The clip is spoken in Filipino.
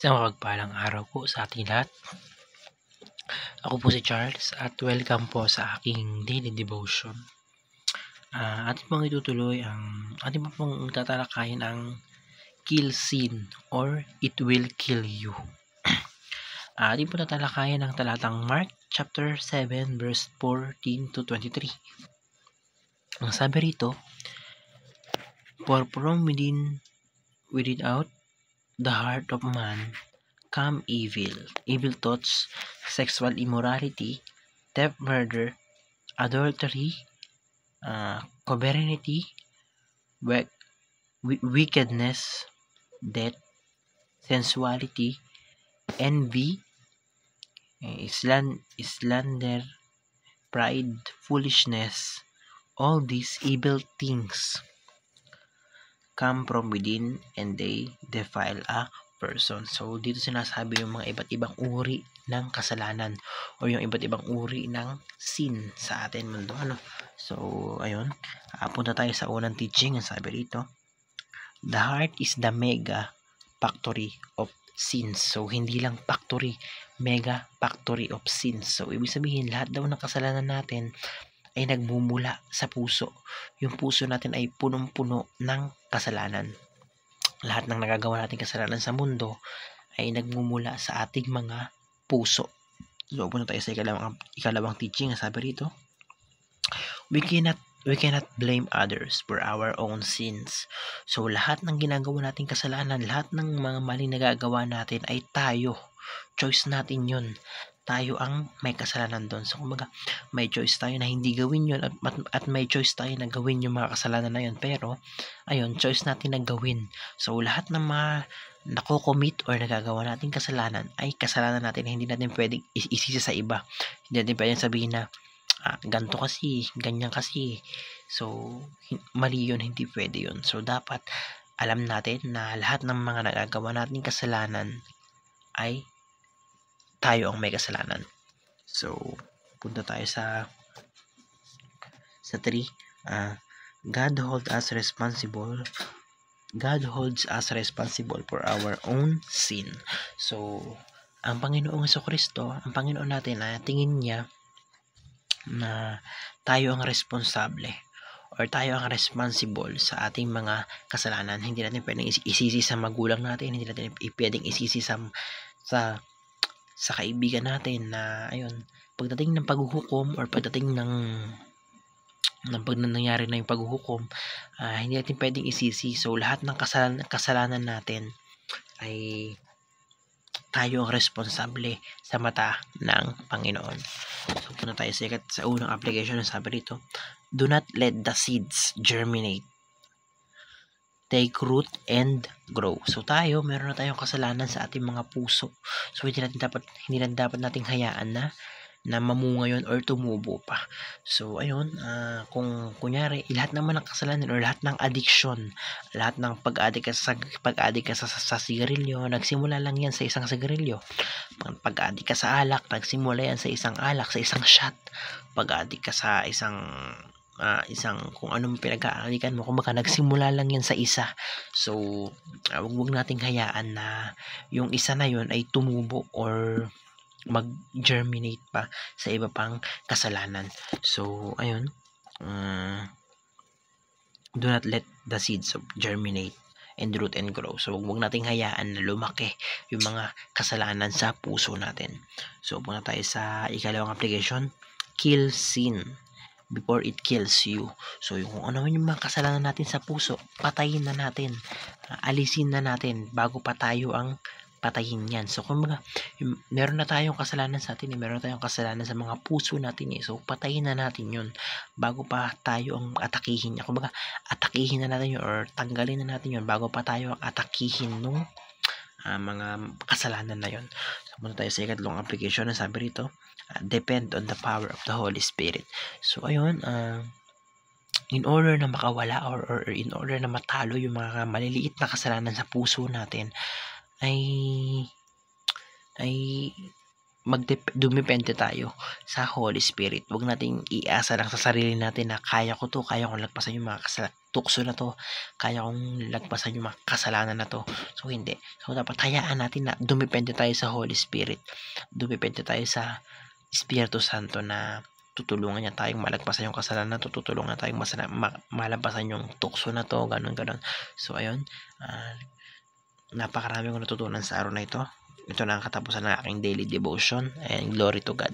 Isang mapagpalang araw po sa ating lahat. Ako po si Charles at welcome po sa aking daily devotion. Ating pong itutuloy ating pong tatalakayin ang kill sin or it will kill you. Ating po tatalakayin ang talatang Mark chapter 7 verse 14 to 23. Ang sabi rito, for from within out the heart of man come evil thoughts, sexual immorality, theft, murder, adultery, covenantality, wickedness, death, sensuality, envy, slander, pride, foolishness. All these evil things come from within and they defile a person. So, dito sinasabi yung mga iba't ibang uri ng kasalanan o yung iba't ibang uri ng sin sa atin mundo. So, ayun. Punta tayo sa unang teaching. Ang sabi rito, the heart is the mega factory of sins. So, hindi lang factory, mega factory of sins. So, ibig sabihin, lahat daw ng kasalanan natin ay nagmumula sa puso. Yung puso natin ay punong-puno ng kasalanan. Lahat ng nagagawa nating kasalanan sa mundo ay nagmumula sa ating mga puso. So, punta tayo sa ikalawang teaching. Sabi rito, we cannot blame others for our own sins. So, lahat ng ginagawa nating kasalanan, lahat ng mga mali nagagawa natin ay tayo. Choice natin yun. Tayo ang may kasalanan doon. So, kumbaga, may choice tayo na hindi gawin yun at may choice tayo na gawin yung mga kasalanan na yun. Pero, ayun, choice natin na gawin. So, lahat ng mga nako-commit or nagagawa nating kasalanan ay kasalanan natin. Hindi natin pwedeng isisi sa iba. Hindi natin pwedeng sabihin na, ganto kasi, ganyan kasi. So, mali yun, hindi pwede yun. So, dapat alam natin na lahat ng mga nagagawa nating kasalanan ay tayo ang may kasalanan. So, punta tayo sa 3. God holds us responsible for our own sin. So, ang Panginoong Jesucristo, ang Panginoon natin, tingin niya na tayo ang responsable or tayo ang responsible sa ating mga kasalanan. Hindi natin pwedeng isisi sa magulang natin, hindi natin pwedeng isisi sa kaibigan natin na ayun, pagdating ng paghuhukom or pagdating ng pag nangyari na yung paghuhukom, hindi natin pwedeng isisi. So, lahat ng kasalanan natin ay tayo ang responsable sa mata ng Panginoon. So, punta tayo sa unang application ng sabi rito, do not let the seeds germinate, take root and grow. So, meron na tayong kasalanan sa ating mga puso. So, hindi lang dapat nating hayaan na mamunga yun or tumubo pa. So, ayun, kung kunyari, lahat naman ng kasalanan or lahat ng addiction, lahat ng pag-addict ka sa sigarilyo, nagsimula lang yan sa isang sigarilyo. Pag-addict ka sa alak, nagsimula yan sa isang alak, sa isang shot. Pag-addict ka sa isang kung anong pinag-aalikan mo, kumbaga nagsimula lang yan sa isa. So, wag nating hayaan na yung isa na yun ay tumubo or mag-germinate pa sa iba pang kasalanan. So, ayun, do not let the seeds germinate and root and grow. So, wag nating hayaan na lumaki yung mga kasalanan sa puso natin. So, punta tayo sa ikalawang application, kill sin before it kills you. So, kung ano man yung mga kasalanan natin sa puso, patayin na natin. Alisin na natin bago pa tayo ang patayin yan. So, kumbaga, meron na tayong kasalanan sa atin, meron na tayong kasalanan sa mga puso natin. So, patayin na natin yun bago pa tayo ang atakihin niya. Kumbaga, atakihin na natin yun or tanggalin na natin yun bago pa tayo ang atakihin nung mga kasalanan na yun. So, muna tayo sa ikatlong application na sabi rito, depend on the power of the Holy Spirit. So, ayun, in order na makawala or in order na matalo yung mga maliliit na kasalanan sa puso natin, ay dumepende tayo sa Holy Spirit. Huwag nating iasa lang sa sarili natin na kaya ko lagpasan yung mga tukso na to, kaya kong lagpasan yung mga kasalanan na to. So hindi. So dapat hayaan natin na dumepende tayo sa Holy Spirit. Dumepende tayo sa Espiritu Santo na tutulungan niya tayong malagpasan yung kasalanan na to, tutulungan tayong malampasan yung tukso na to, ganun. So ayun, napakarami kong natutunan sa araw na ito. Ito na ang katapusan ng aking daily devotion, and glory to God.